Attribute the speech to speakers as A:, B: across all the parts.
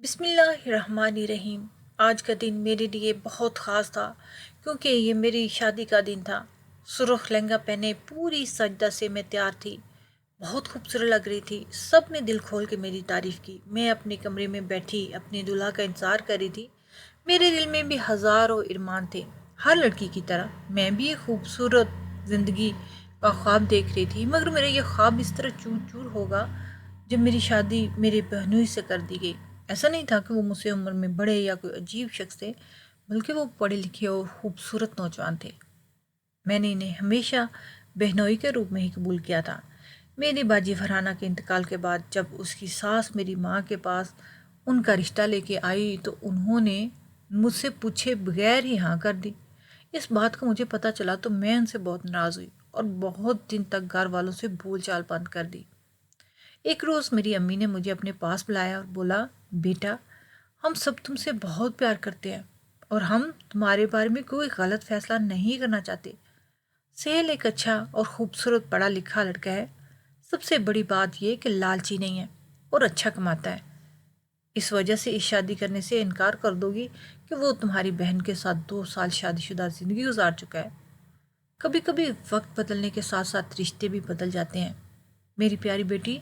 A: بسم اللہ الرحمن الرحیم۔ آج کا دن میرے لیے بہت خاص تھا کیونکہ یہ میری شادی کا دن تھا۔ سرخ لہنگا پہنے پوری سجدہ سے میں تیار تھی، بہت خوبصورت لگ رہی تھی۔ سب نے دل کھول کے میری تعریف کی۔ میں اپنے کمرے میں بیٹھی اپنے دلہا کا انتظار کر رہی تھی۔ میرے دل میں بھی ہزاروں ارمان تھے، ہر لڑکی کی طرح میں بھی ایک خوبصورت زندگی کا خواب دیکھ رہی تھی، مگر میرا یہ خواب اس طرح چور چور ہوگا جب میری شادی میرے بہنوئی سے کر دی گئی۔ ایسا نہیں تھا کہ وہ مجھ سے عمر میں بڑے یا کوئی عجیب شخص تھے، بلکہ وہ پڑھے لکھے اور خوبصورت نوجوان تھے۔ میں نے انہیں ہمیشہ بہنوئی کے روپ میں ہی قبول کیا تھا۔ میری باجی فرحانہ کے انتقال کے بعد جب اس کی ساس میری ماں کے پاس ان کا رشتہ لے کے آئی تو انہوں نے مجھ سے پوچھے بغیر ہی ہاں کر دی۔ اس بات کا مجھے پتہ چلا تو میں ان سے بہت ناراض ہوئی اور بہت دن تک گھر والوں سے بول چال بند کر دی۔ ایک روز میری امی نے مجھے اپنے پاس بلایا اور بولا، بیٹا، ہم سب تم سے بہت پیار کرتے ہیں اور ہم تمہارے بارے میں کوئی غلط فیصلہ نہیں کرنا چاہتے۔ سہیل ایک اچھا اور خوبصورت پڑھا لکھا لڑکا ہے۔ سب سے بڑی بات یہ کہ لالچی نہیں ہے اور اچھا کماتا ہے۔ اس وجہ سے اس شادی کرنے سے انکار کر دو گی کہ وہ تمہاری بہن کے ساتھ 2 سال شادی شدہ زندگی گزار چکا ہے۔ کبھی کبھی وقت بدلنے کے ساتھ ساتھ رشتے بھی بدل جاتے ہیں میری پیاری بیٹی۔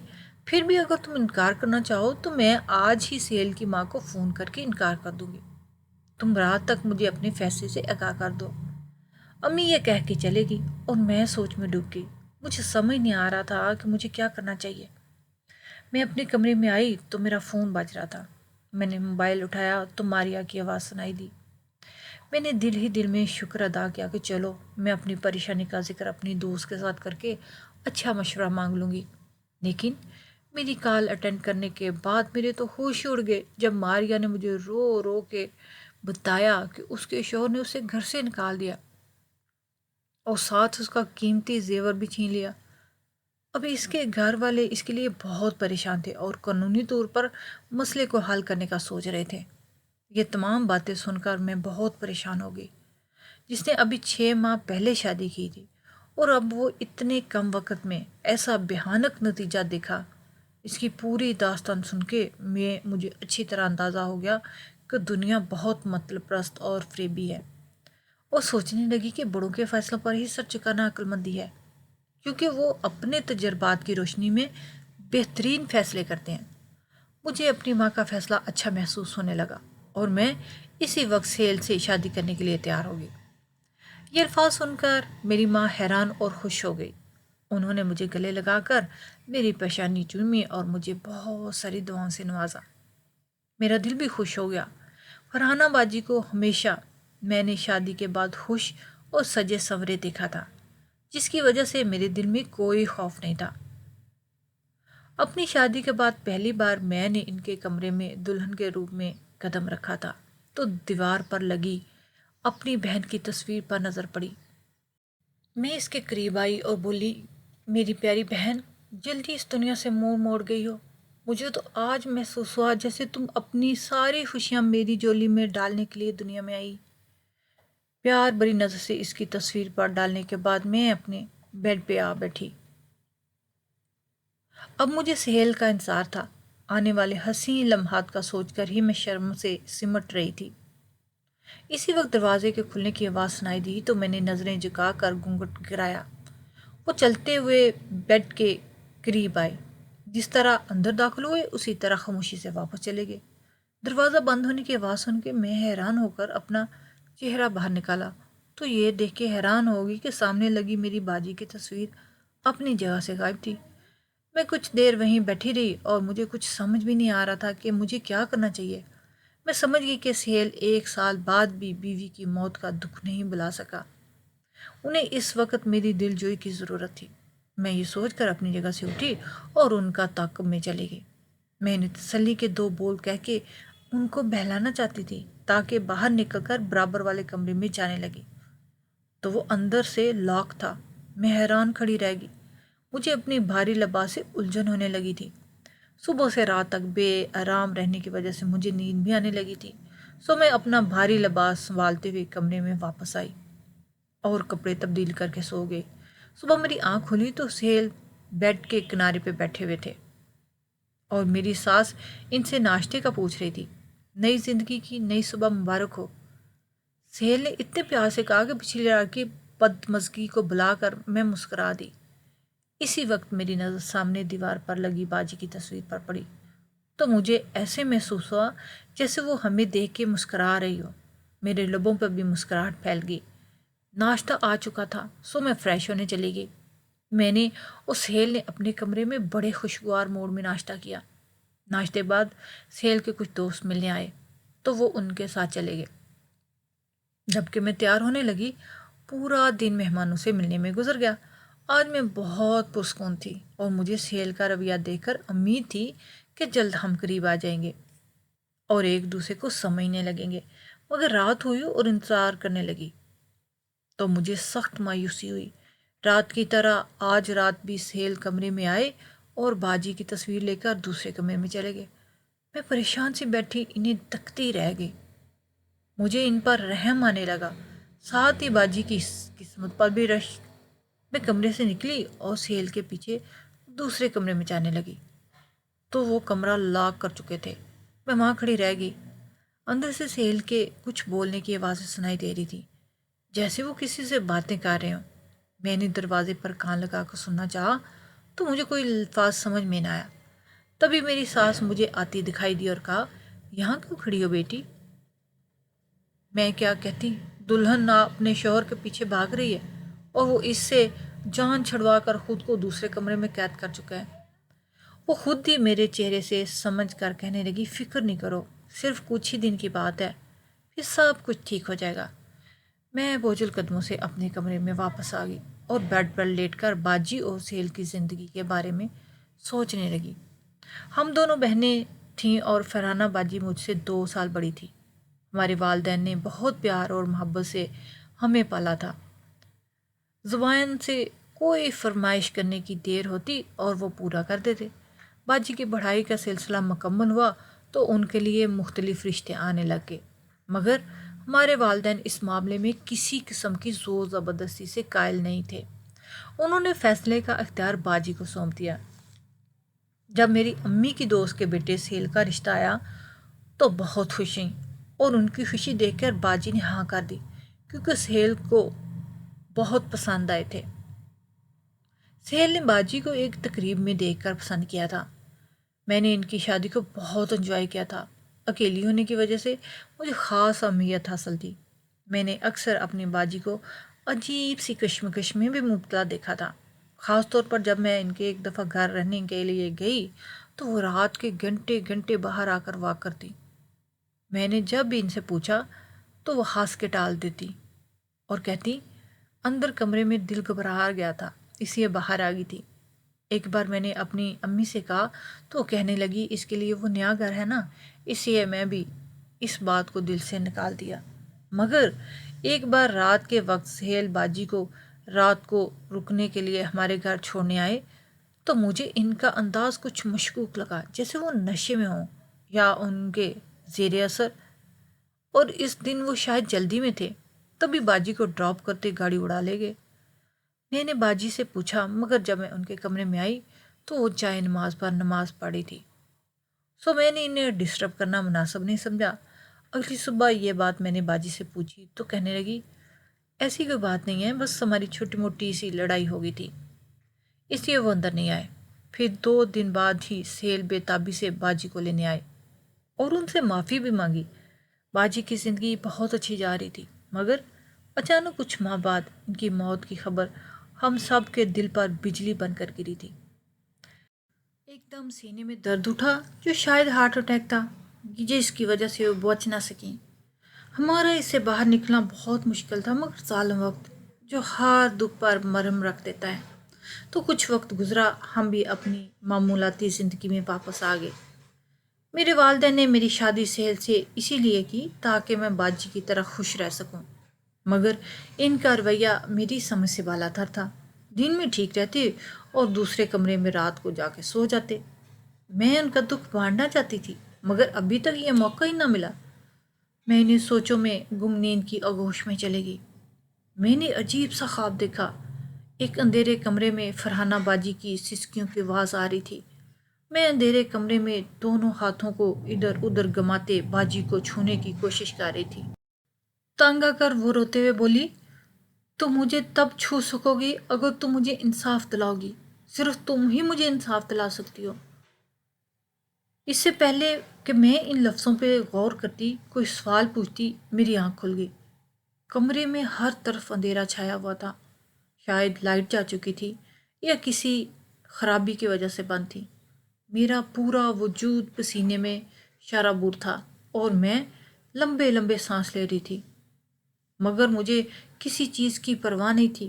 A: پھر بھی اگر تم انکار کرنا چاہو تو میں آج ہی سہیل کی ماں کو فون کر کے انکار کر دوں گی۔ تم رات تک مجھے اپنے فیصلے سے آگاہ کر دو۔ امی یہ کہہ کے چلے گی اور میں سوچ میں ڈوب گئی۔ مجھے سمجھ نہیں آ رہا تھا کہ مجھے کیا کرنا چاہیے۔ میں اپنے کمرے میں آئی تو میرا فون بج رہا تھا۔ میں نے موبائل اٹھایا تو ماریا کی آواز سنائی دی۔ میں نے دل ہی دل میں شکر ادا کیا کہ چلو میں اپنی پریشانی کا ذکر اپنی دوست کے ساتھ کر کے اچھا مشورہ مانگ لوں گی۔ لیکن میری کال اٹینڈ کرنے کے بعد میرے تو ہوش اڑ گئے جب ماریا نے مجھے رو رو کے بتایا کہ اس کے شوہر نے اسے گھر سے نکال دیا اور ساتھ اس کا قیمتی زیور بھی چھین لیا۔ اب اس کے گھر والے اس کے لیے بہت پریشان تھے اور قانونی طور پر مسئلے کو حل کرنے کا سوچ رہے تھے۔ یہ تمام باتیں سن کر میں بہت پریشان ہو گئی۔ جس نے ابھی 6 ماہ پہلے شادی کی تھی اور اب وہ اتنے کم وقت میں ایسا بھیانک نتیجہ دیکھا۔ اس کی پوری داستان سن کے مجھے اچھی طرح اندازہ ہو گیا کہ دنیا بہت مطلب پرست اور فریبی ہے، اور سوچنے لگی کہ بڑوں کے فیصلوں پر ہی سر چکانا عقل مندی ہے، کیونکہ وہ اپنے تجربات کی روشنی میں بہترین فیصلے کرتے ہیں۔ مجھے اپنی ماں کا فیصلہ اچھا محسوس ہونے لگا اور میں اسی وقت سہیل سے شادی کرنے کے لیے تیار ہو گئی۔ یہ الفاظ سن کر میری ماں حیران اور خوش ہو گئی۔ انہوں نے مجھے گلے لگا کر میری پیشانی چومی اور مجھے بہت ساری دعاؤں سے نوازا۔ میرا دل بھی خوش ہو گیا۔ فرحانہ باجی کو ہمیشہ میں نے شادی کے بعد خوش اور سجے سنورے دیکھا تھا، جس کی وجہ سے میرے دل میں کوئی خوف نہیں تھا۔ اپنی شادی کے بعد پہلی بار میں نے ان کے کمرے میں دلہن کے روپ میں قدم رکھا تھا تو دیوار پر لگی اپنی بہن کی تصویر پر نظر پڑی۔ میں اس کے قریب آئی اور بولی، میری پیاری بہن، جلدی اس دنیا سے منہ موڑ گئی ہو۔ مجھے تو آج محسوس ہوا جیسے تم اپنی ساری خوشیاں میری جولی میں ڈالنے کے لیے دنیا میں آئی۔ پیار بری نظر سے اس کی تصویر پر ڈالنے کے بعد میں اپنے بیڈ پہ آ بیٹھی۔ اب مجھے سہیل کا انتظار تھا۔ آنے والے حسین لمحات کا سوچ کر ہی میں شرم سے سمٹ رہی تھی۔ اسی وقت دروازے کے کھلنے کی آواز سنائی دی تو میں نے نظریں جھکا کر گھونگھٹ گرایا۔ وہ چلتے ہوئے بیڈ کے قریب آئے۔ جس طرح اندر داخل ہوئے اسی طرح خاموشی سے واپس چلے گئے۔ دروازہ بند ہونے کی آواز سن کے میں حیران ہو کر اپنا چہرہ باہر نکالا تو یہ دیکھ کے حیران ہو گئی کہ سامنے لگی میری باجی کی تصویر اپنی جگہ سے غائب تھی۔ میں کچھ دیر وہیں بیٹھی رہی اور مجھے کچھ سمجھ بھی نہیں آ رہا تھا کہ مجھے کیا کرنا چاہیے۔ میں سمجھ گئی کہ سہیل 1 سال بعد بھی بیوی کی موت کا دکھ نہیں بھلا سکا۔ انہیں اس وقت میری دل جوئی کی ضرورت تھی۔ میں یہ سوچ کر اپنی جگہ سے اٹھی اور ان کا تعاقب میں چلی گئی۔ میں انہیں تسلی کے 2 بول کہہ کے ان کو بہلانا چاہتی تھی تاکہ باہر نکل کر برابر والے کمرے میں جانے لگی تو وہ اندر سے لاک تھا۔ میں حیران کھڑی رہ گئی۔ مجھے اپنی بھاری لباس سے الجھن ہونے لگی تھی۔ صبح سے رات تک بے آرام رہنے کی وجہ سے مجھے نیند بھی آنے لگی تھی، سو میں اپنا بھاری لباس سنبھالتے ہوئے کمرے میں واپس آئی اور کپڑے تبدیل کر کے سو گئی۔ صبح میری آنکھ کھلی تو سہیل بیڈ کے کنارے پہ بیٹھے ہوئے تھے۔ اور میری ساس ان سے ناشتے کا پوچھ رہی تھی۔ نئی زندگی کی نئی صبح مبارک ہو، سہیل نے اتنے پیار سے کہا کہ پچھلی رات کی بدمزگی کو بلا کر میں مسکرا دی۔ اسی وقت میری نظر سامنے دیوار پر لگی باجی کی تصویر پر پڑی تو مجھے ایسے محسوس ہوا جیسے وہ ہمیں دیکھ کے مسکرا رہی ہو۔ میرے لبوں پر بھی مسکراہٹ پھیل گئی۔ ناشتہ آ چکا تھا سو میں فریش ہونے چلی گئی۔ میں نے اور سہیل نے اپنے کمرے میں بڑے خوشگوار موڈ میں ناشتہ کیا۔ ناشتے بعد سہیل کے کچھ دوست ملنے آئے تو وہ ان کے ساتھ چلے گئے۔ جبکہ میں تیار ہونے لگی، پورا دن مہمانوں سے ملنے میں گزر گیا۔ آج میں بہت پرسکون تھی اور مجھے سہیل کا رویہ دیکھ کر امید تھی کہ جلد ہم قریب آ جائیں گے اور ایک دوسرے کو سمجھنے لگیں گے، مگر رات ہوئی اور انتظار کرنے لگی تو مجھے سخت مایوسی ہوئی۔ رات کی طرح آج رات بھی سہیل کمرے میں آئے اور باجی کی تصویر لے کر دوسرے کمرے میں چلے گئے۔ میں پریشان سی بیٹھی انہیں تکتی رہ گئی۔ مجھے ان پر رحم آنے لگا، ساتھ ہی باجی کی قسمت پر بھی رش۔ میں کمرے سے نکلی اور سہیل کے پیچھے دوسرے کمرے میں جانے لگی تو وہ کمرہ لاک کر چکے تھے۔ میں وہاں کھڑی رہ گئی۔ اندر سے سہیل کے کچھ بولنے کی آوازیں سنائی دے رہی تھی، جیسے وہ کسی سے باتیں کر رہے ہوں۔ میں نے دروازے پر کان لگا کر سننا چاہا تو مجھے کوئی الفاظ سمجھ میں نہ آیا۔ تبھی میری ساس مجھے آتی دکھائی دی اور کہا، یہاں کیوں کھڑی ہو بیٹی؟ میں کیا کہتی، دلہن نہ اپنے شوہر کے پیچھے بھاگ رہی ہے اور وہ اس سے جان چھڑوا کر خود کو دوسرے کمرے میں قید کر چکا ہے۔ وہ خود ہی میرے چہرے سے سمجھ کر کہنے لگی، فکر نہیں کرو، صرف کچھ ہی دن کی بات ہے، پھر سب کچھ ٹھیک ہو جائے گا۔ میں بوجھل قدموں سے اپنے کمرے میں واپس آ گئی اور بیڈ پر لیٹ کر باجی اور سہیل کی زندگی کے بارے میں سوچنے لگی۔ ہم دونوں بہنیں تھیں اور فرحانہ باجی مجھ سے 2 سال بڑی تھی۔ ہمارے والدین نے بہت پیار اور محبت سے ہمیں پالا تھا۔ زبان سے کوئی فرمائش کرنے کی دیر ہوتی اور وہ پورا کر دیتے۔ باجی کی پڑھائی کا سلسلہ مکمل ہوا تو ان کے لیے مختلف رشتے آنے لگ گئے، مگر ہمارے والدین اس معاملے میں کسی قسم کی زور زبردستی سے قائل نہیں تھے۔ انہوں نے فیصلے کا اختیار باجی کو سونپ دیا۔ جب میری امی کی دوست کے بیٹے سہیل کا رشتہ آیا تو بہت خوش ہوئیں اور ان کی خوشی دیکھ کر باجی نے ہاں کر دی، کیونکہ سہیل کو بہت پسند آئے تھے۔ سہیل نے باجی کو ایک تقریب میں دیکھ کر پسند کیا تھا۔ میں نے ان کی شادی کو بہت انجوائے کیا تھا۔ اکیلی ہونے کی وجہ سے مجھے خاص اہمیت حاصل تھی۔ میں نے اکثر اپنی باجی کو عجیب سی کشمکش میں بھی مبتلا دیکھا تھا، خاص طور پر جب میں ان کے ایک دفعہ گھر رہنے کے لیے گئی تو وہ رات کے گھنٹے گھنٹے باہر آ کر واک کرتی۔ میں نے جب بھی ان سے پوچھا تو وہ ہنس کے ٹال دیتی اور کہتی، اندر کمرے میں دل گھبرا گیا تھا اس لیے باہر آ گئی تھی۔ ایک بار میں نے اپنی امی سے کہا تو وہ کہنے لگی، اس کے لیے وہ نیا گھر ہے نا، اس لیے میں بھی اس بات کو دل سے نکال دیا۔ مگر ایک بار رات کے وقت سہیل باجی کو رات کو رکنے کے لیے ہمارے گھر چھوڑنے آئے تو مجھے ان کا انداز کچھ مشکوک لگا، جیسے وہ نشے میں ہوں یا ان کے زیر اثر، اور اس دن وہ شاید جلدی میں تھے۔ تبھی باجی کو ڈراپ کرتے گاڑی اڑا لے گئے۔ میں نے باجی سے پوچھا، مگر جب میں ان کے کمرے میں آئی تو وہ جائے نماز پر نماز پڑھی تھی، سو میں نے انہیں ڈسٹرب کرنا مناسب نہیں سمجھا۔ اگلی صبح یہ بات میں نے باجی سے پوچھی تو کہنے لگی، ایسی کوئی بات نہیں ہے، بس ہماری چھوٹی موٹی سی لڑائی ہو گئی تھی، اس لیے وہ اندر نہیں آئے۔ پھر 2 دن بعد ہی سہیل بے تابی سے باجی کو لینے آئے اور ان سے معافی بھی مانگی۔ باجی کی زندگی بہت اچھی جا رہی تھی، مگر اچانک کچھ ماہ بعد ان کی موت کی خبر ہم سب کے دل پر بجلی بن کر گری تھی۔ ایک دم سینے میں درد اٹھا جو شاید ہارٹ اٹیک تھا، جس کی وجہ سے وہ بچ نہ سکیں۔ ہمارا اس سے باہر نکلنا بہت مشکل تھا، مگر ظالم وقت جو ہر دکھ پر مرہم رکھ دیتا ہے۔ تو کچھ وقت گزرا، ہم بھی اپنی معمولاتی زندگی میں واپس آ گئے۔ میرے والدین نے میری شادی سہیل سے اسی لیے کی تاکہ میں باجی کی طرح خوش رہ سکوں، مگر ان کا رویہ میری سمجھ سے بالا تر تھا۔ دن میں ٹھیک رہتے اور دوسرے کمرے میں رات کو جا کے سو جاتے۔ میں ان کا دکھ بانٹنا چاہتی تھی، مگر ابھی تک یہ موقع ہی نہ ملا۔ میں انہیں سوچوں میں گم نیند کی آغوش میں چلے گئی۔ میں نے عجیب سا خواب دیکھا۔ ایک اندھیرے کمرے میں فرحانہ باجی کی سسکیوں کی آواز آ رہی تھی میں اندھیرے کمرے میں دونوں ہاتھوں کو ادھر ادھر گماتے باجی کو چھونے کی کوشش کر رہی تھی۔ تنگ آ کر وہ روتے ہوئے بولی، تم مجھے تب چھو سکو گی اگر تم مجھے انصاف دلاؤ گی، صرف تم ہی مجھے انصاف دلا سکتی ہو۔ اس سے پہلے کہ میں ان لفظوں پہ غور کرتی، کوئی سوال پوچھتی، میری آنکھ کھل گئی۔ کمرے میں ہر طرف اندھیرا چھایا ہوا تھا، شاید لائٹ جا چکی تھی یا کسی خرابی کی وجہ سے بند تھی۔ میرا پورا وجود پسینے میں شرابور تھا اور میں لمبے لمبے سانس لے رہی تھی، مگر مجھے کسی چیز کی پرواہ نہیں تھی۔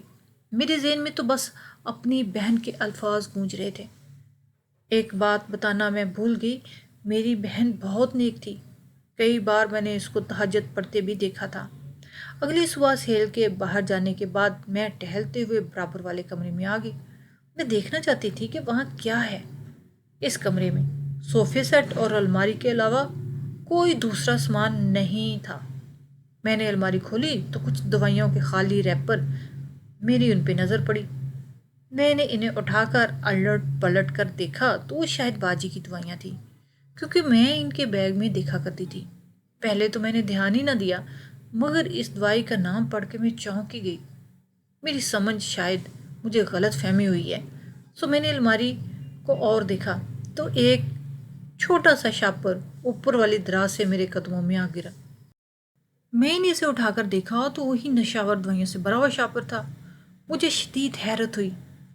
A: میرے ذہن میں تو بس اپنی بہن کے الفاظ گونج رہے تھے۔ ایک بات بتانا میں بھول گئی، میری بہن بہت نیک تھی۔ کئی بار میں نے اس کو تہجد پڑھتے بھی دیکھا تھا۔ اگلی صبح سہیل کے باہر جانے کے بعد میں ٹہلتے ہوئے برابر والے کمرے میں آ گئی۔ میں دیکھنا چاہتی تھی کہ وہاں کیا ہے۔ اس کمرے میں صوفے سیٹ اور الماری کے علاوہ کوئی دوسرا سامان نہیں تھا۔ میں نے الماری کھولی تو کچھ دوائیوں کے خالی ریپر میری ان پہ نظر پڑی۔ میں نے انہیں اٹھا کر الٹ پلٹ کر دیکھا تو وہ شاید باجی کی دوائیاں تھیں، کیونکہ میں ان کے بیگ میں دیکھا کرتی تھی۔ پہلے تو میں نے دھیان ہی نہ دیا، مگر اس دوائی کا نام پڑھ کے میں چونک گئی۔ میری سمجھ شاید مجھے غلط فہمی ہوئی ہے، سو میں نے الماری کو اور دیکھا تو ایک چھوٹا سا شاپر اوپر والی دراز سے میرے قدموں میں آ گرا۔ میں نے اسے اٹھا کر دیکھا تو وہی نشاور دوائیوں سے بھرا ہوا شاپر تھا۔ مجھے شدید حیرت ہوئی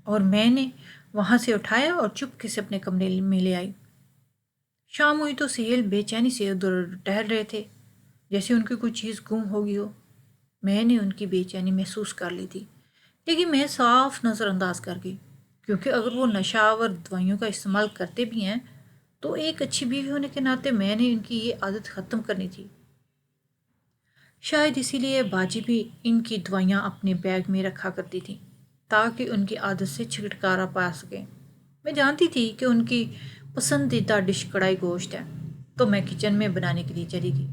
A: اور میں نے وہاں سے اٹھایا اور چپکے سے اپنے کمرے میں لے آئی۔ شام ہوئی تو سہیل بے چینی سے ادھر ٹہل رہے تھے، جیسے ان کی کوئی چیز گم ہو گئی ہو۔ میں نے ان کی بے چینی محسوس کر لی تھی، لیکن میں صاف نظر انداز کر گئی، کیونکہ اگر وہ نشہ آور دوائیوں کا استعمال کرتے بھی ہیں تو ایک اچھی بیوی ہونے کے ناطے میں نے ان کی یہ عادت ختم کرنی تھی۔ شاید اسی لیے باجی بھی ان کی دوائیاں اپنے بیگ میں رکھا کرتی تھی، تاکہ ان کی عادت سے چھٹکارا پا سکیں۔ میں جانتی تھی کہ ان کی پسندیدہ ڈش کڑھائی گوشت ہے، تو میں کچن میں بنانے کے لیے چلی گئی۔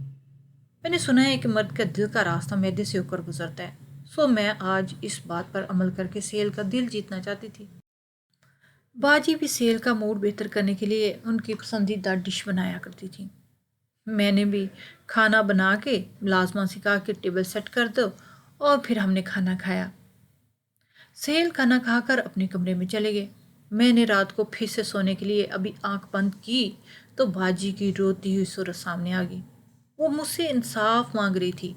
A: میں نے سنا ہے کہ مرد کا دل کا راستہ معدے سے ہو کر گزرتا ہے، سو میں آج اس بات پر عمل کر کے سہیل کا دل جیتنا چاہتی تھی۔ باجی بھی سہیل کا موڈ بہتر کرنے کے لیے ان کی پسندیدہ ڈش بنایا کرتی تھی۔ میں نے بھی کھانا بنا کے ملازمہ سے کہا کہ ٹیبل سیٹ کر دو، اور پھر ہم نے کھانا کھایا۔ سہیل کھانا کھا کر اپنے کمرے میں چلے گئے۔ میں نے رات کو پھر سے سونے کے لیے ابھی آنکھ بند کی تو باجی کی روتی ہوئی صورت سامنے آ گئی۔ وہ مجھ سے انصاف مانگ رہی تھی۔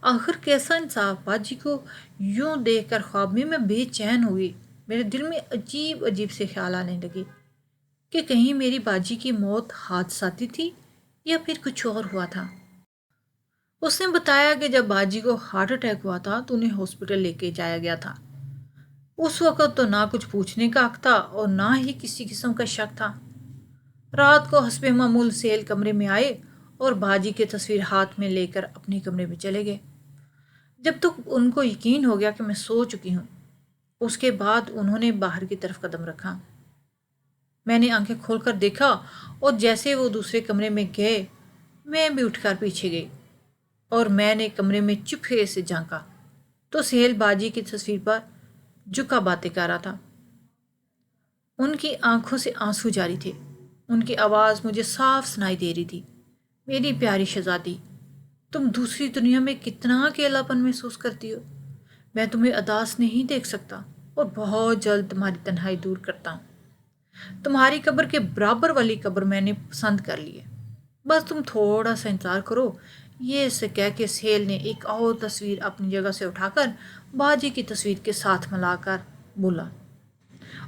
A: آخر کیسا انصاف؟ باجی کو یوں دیکھ کر خواب میں بے چین ہو گئی۔ میرے دل میں عجیب عجیب سے خیال آنے لگے کہ کہیں میری باجی کی موت حادثاتی تھی یا پھر کچھ اور ہوا تھا۔ اس نے بتایا کہ جب باجی کو ہارٹ اٹیک ہوا تھا تو انہیں ہاسپٹل لے کے جایا گیا تھا۔ اس وقت تو نہ کچھ پوچھنے کا حق تھا اور نہ ہی کسی قسم کا شک تھا۔ رات کو حسب معمول سہیل کمرے میں آئے اور باجی کی تصویر ہاتھ میں لے کر اپنے کمرے میں چلے گئے۔ جب تک ان کو یقین ہو گیا کہ میں سو چکی ہوں، اس کے بعد انہوں نے باہر کی طرف قدم رکھا۔ میں نے آنکھیں کھول کر دیکھا اور جیسے وہ دوسرے کمرے میں گئے، میں بھی اٹھ کر پیچھے گئی اور میں نے کمرے میں چپکے سے جھانکا تو سہیل باجی کی تصویر پر جھکا باتیں کر رہا تھا۔ ان کی آنکھوں سے آنسو جاری تھے۔ ان کی آواز مجھے صاف سنائی دے رہی تھی، میری پیاری شہزادی، تم دوسری دنیا میں کتنا اکیلا پن محسوس کرتی ہو۔ میں تمہیں اداس نہیں دیکھ سکتا اور بہت جلد تمہاری تنہائی دور کرتا ہوں۔ تمہاری قبر کے برابر والی قبر میں نے پسند کر لی ہے، بس تم تھوڑا سا انتظار کرو۔ یہ سے کہہ کے سہیل نے ایک اور تصویر اپنی جگہ سے اٹھا کر باجی کی تصویر کے ساتھ ملا کر بولا،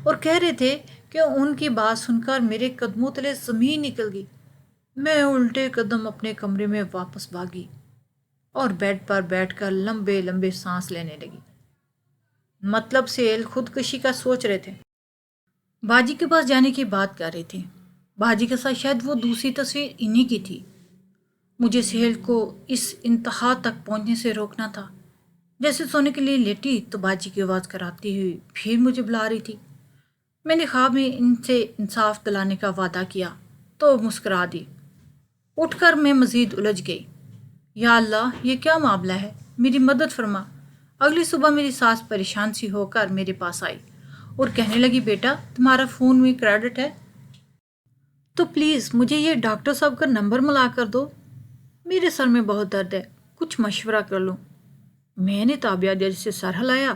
A: اور کہہ رہے تھے کہ ان کی بات سن کر میرے قدموں تلے زمین نکل گئی۔ میں الٹے قدم اپنے کمرے میں واپس بھاگی اور بیڈ پر بیٹھ کر لمبے لمبے سانس لینے لگی۔ مطلب سہیل خودکشی کا سوچ رہے تھے، باجی کے پاس جانے کی بات کر رہے تھے۔ باجی کے ساتھ شاید وہ دوسری تصویر انہی کی تھی۔ مجھے سہیل کو اس انتہا تک پہنچنے سے روکنا تھا۔ جیسے سونے کے لیے لیٹی تو باجی کی آواز کراتی ہوئی پھر مجھے بلا رہی تھی۔ میں نے خواب میں ان سے انصاف دلانے کا وعدہ کیا تو مسکرا دی۔ اٹھ کر میں مزید الجھ گئی۔ یا اللہ، یہ کیا معاملہ ہے؟ میری مدد فرما۔ اگلی صبح میری ساس پریشان سی ہو کر میرے پاس آئی اور کہنے لگی، بیٹا تمہارا فون میں کریڈٹ ہے، تو پلیز مجھے یہ ڈاکٹر صاحب کا نمبر ملا کر دو، میرے سر میں بہت درد ہے، کچھ مشورہ کر لوں۔ میں نے تابعہ جیسے سر ہلایا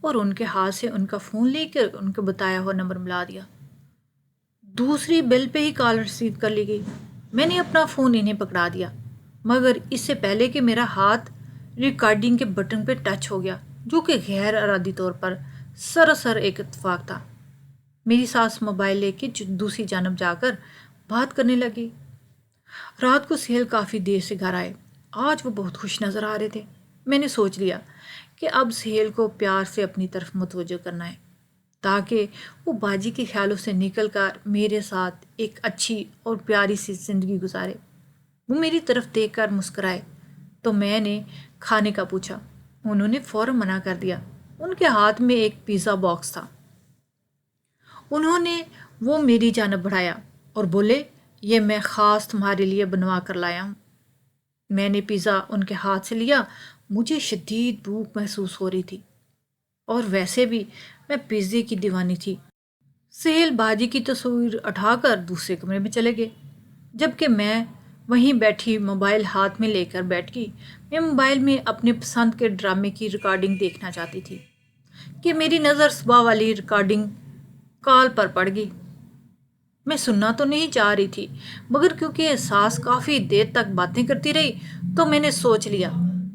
A: اور ان کے ہاتھ سے ان کا فون لے کر ان کو بتایا ہوا نمبر ملا دیا۔ دوسری بیل پہ ہی کال ریسیو کر لی گئی۔ میں نے اپنا فون انہیں پکڑا دیا، مگر اس سے پہلے کہ میرا ہاتھ ریکارڈنگ کے بٹن پہ ٹچ ہو گیا، جو کہ غیر ارادی طور پر سراسر ایک اتفاق تھا، میری ساس موبائل لے کے دوسری جانب جا کر بات کرنے لگی۔ رات کو سہیل کافی دیر سے گھر آئے۔ آج وہ بہت خوش نظر آ رہے تھے۔ میں نے سوچ لیا کہ اب سہیل کو پیار سے اپنی طرف متوجہ کرنا ہے، تاکہ وہ باجی کے خیالوں سے نکل کر میرے ساتھ ایک اچھی اور پیاری سی زندگی گزارے۔ وہ میری طرف دیکھ کر مسکرائے تو میں نے کھانے کا پوچھا۔ انہوں نے فوراً منع کر دیا۔ ان کے ہاتھ میں ایک پیزا باکس تھا۔ انہوں نے وہ میری جانب بڑھایا اور بولے، یہ میں خاص تمہارے لیے بنوا کر لایا ہوں۔ میں نے پیزا ان کے ہاتھ سے لیا۔ مجھے شدید بھوک محسوس ہو رہی تھی، اور ویسے بھی میں پیزے کی دیوانی تھی۔ سہیل باجی کی تصویر اٹھا کر دوسرے کمرے میں چلے گئے، جبکہ میں وہیں بیٹھی موبائل ہاتھ میں لے کر بیٹھ گئی۔ میں موبائل میں اپنے پسند کے ڈرامے کی ریکارڈنگ دیکھنا چاہتی تھی کہ میری نظر صبح والی ریکارڈنگ کال پر پڑ گئی۔ میں سننا تو نہیں چاہ رہی تھی، مگر کیونکہ ساس کافی دیر تک باتیں کرتی رہی تو میں نے سوچ لیا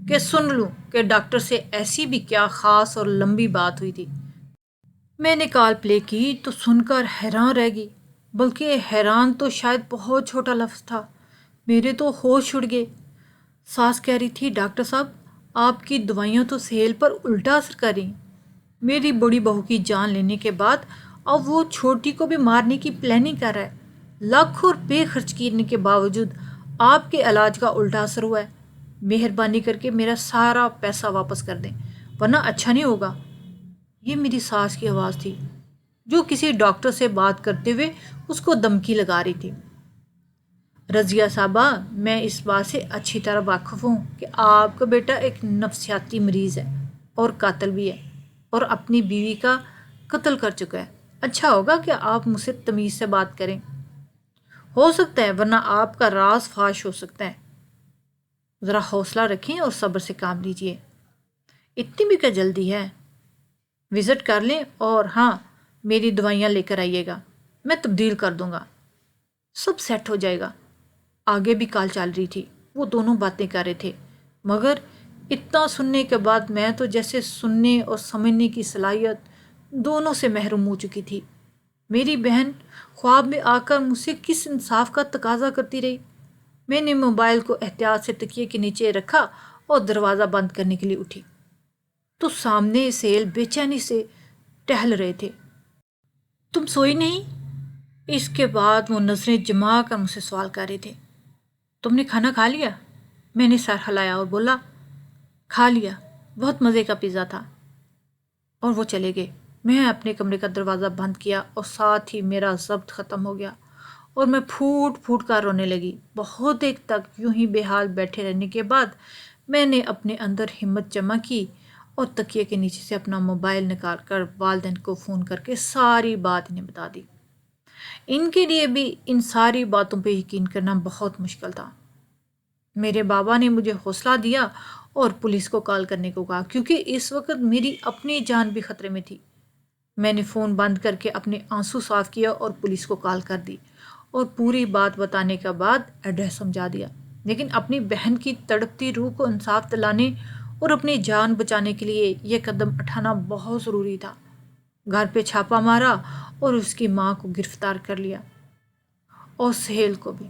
A: کہ سن لوں کہ ڈاکٹر سے ایسی بھی کیا خاص اور لمبی بات ہوئی تھی۔ میں نے کال پلے کی تو سن کر حیران رہ گئی، بلکہ حیران تو شاید بہت چھوٹا لفظ تھا۔ میرے تو ہوش اڑ گئے۔ ساس کہہ رہی تھی، ڈاکٹر صاحب آپ کی دوائیاں تو سہیل پر الٹا اثر کر رہی۔ میری بڑی بہو کی جان لینے کے بعد اب وہ چھوٹی کو بھی مارنے کی پلاننگ کر رہا ہے۔ لاکھوں روپے خرچ کرنے کے باوجود آپ کے علاج کا الٹا اثر ہوا ہے۔ مہربانی کر کے میرا سارا پیسہ واپس کر دیں، ورنہ اچھا نہیں ہوگا۔ یہ میری ساس کی آواز تھی، جو کسی ڈاکٹر سے بات کرتے ہوئے اس کو دھمکی لگا رہی تھی۔ رضیہ صاحبہ، میں اس بات سے اچھی طرح واقف ہوں کہ آپ کا بیٹا ایک نفسیاتی مریض ہے اور قاتل بھی ہے، اور اپنی بیوی کا قتل کر چکا ہے۔ اچھا ہوگا کہ آپ مجھ سے تمیز سے بات کریں، ہو سکتا ہے ورنہ آپ کا راز فاش ہو سکتا ہے۔ ذرا حوصلہ رکھیں اور صبر سے کام لیجیے۔ اتنی بھی کیا جلدی ہے؟ وزٹ کر لیں، اور ہاں، میری دوائیاں لے کر آئیے گا، میں تبدیل کر دوں گا، سب سیٹ ہو جائے گا۔ آگے بھی کال چل رہی تھی، وہ دونوں باتیں کر رہے تھے، مگر اتنا سننے کے بعد میں تو جیسے سننے اور سمجھنے کی صلاحیت دونوں سے محروم ہو چکی تھی۔ میری بہن خواب میں آ کر مجھ سے کس انصاف کا تقاضا کرتی رہی۔ میں نے موبائل کو احتیاط سے تکیے کے نیچے رکھا اور دروازہ بند کرنے کے لیے اٹھی تو سامنے سہیل بے چینی سے ٹہل رہے تھے۔ تم سوئی نہیں؟ اس کے بعد وہ نظریں جما کر مجھ سے سوال کر رہے تھے۔ تم نے کھانا کھا لیا؟ میں نے سر ہلایا اور بولا، کھا لیا، بہت مزے کا پیزا تھا۔ اور وہ چلے گئے۔ میں اپنے کمرے کا دروازہ بند کیا اور ساتھ ہی میرا ضبط ختم ہو گیا، اور میں پھوٹ پھوٹ کر رونے لگی۔ بہت دیر تک یوں ہی بے حال بیٹھے رہنے کے بعد میں نے اپنے اندر ہمت جمع کی اور تکیے کے نیچے سے اپنا موبائل نکال کر والدین کو فون کر کے ساری بات انہیں بتا دی۔ ان کے لیے بھی ان ساری باتوں پہ یقین کرنا بہت مشکل تھا۔ میرے بابا نے مجھے حوصلہ دیا اور پولیس کو کال کرنے کو کہا، کیونکہ اس وقت میری اپنی جان بھی خطرے میں تھی۔ میں نے فون بند کر کے اپنے آنسو صاف کیا اور پولیس کو کال کر دی، اور پوری بات بتانے کے بعد ایڈریس سمجھا دیا۔ لیکن اپنی بہن کی تڑپتی روح کو انصاف دلانے اور اپنی جان بچانے کے لیے یہ قدم اٹھانا بہت ضروری تھا۔ گھر پہ چھاپا مارا اور اس کی ماں کو گرفتار کر لیا، اور سہیل کو بھی۔